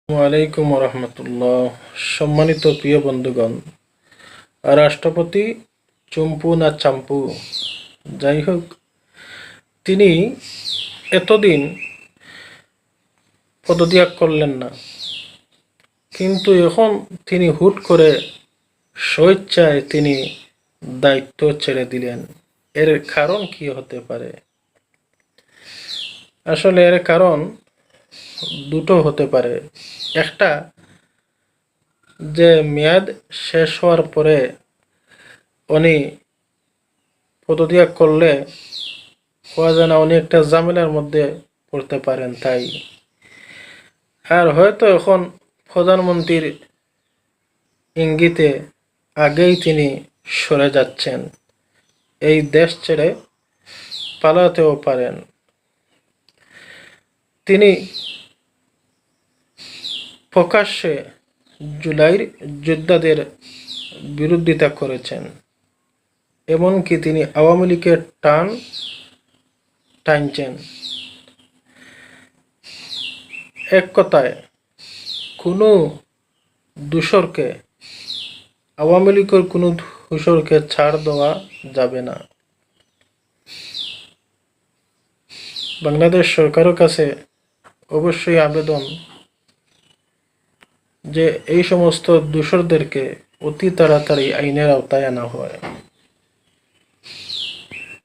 ওয়ালাইকুম রহমতুল্লাহ। সম্মানিত প্রিয় বন্ধুগণ, রাষ্ট্রপতি চুম্পু না চাম্পু, যাই হোক, তিনি এতদিন পদত্যাগ করলেন না, কিন্তু এখন তিনি হুট করে স্বেচ্ছায় তিনি দায়িত্ব ছেড়ে দিলেন। এর কারণ কি হতে পারে? আসলে এর কারণ দুটো হতে পারে। একটা, যে মেয়াদ শেষ হওয়ার পরে উনি পদত্যাগ করলে হওয়া যায় না, উনি একটা ঝামেলার মধ্যে পড়তে পারেন, তাই। আর হয়তো এখন প্রধানমন্ত্রীর ইঙ্গিতে আগেই তিনি সরে যাচ্ছেন, এই দেশ ছেড়ে পালাতেও পারেন। তিনি প্রকাশ্যে জুলাইয়ের যোদ্ধাদের বিরোধিতা করেছেন, এমনকি তিনি আওয়ামী লীগের টানছেন। এক কথায়, কোনো দোষরকে, আওয়ামী লীগের কোনো দোষরকে ছাড় দেওয়া যাবে না। বাংলাদেশ সরকারের কাছে অবশ্যই আবেদন যে এই সমস্ত দোষরদেরকে অতি তাড়াতাড়ি আইনের আওতায় আনা হয়।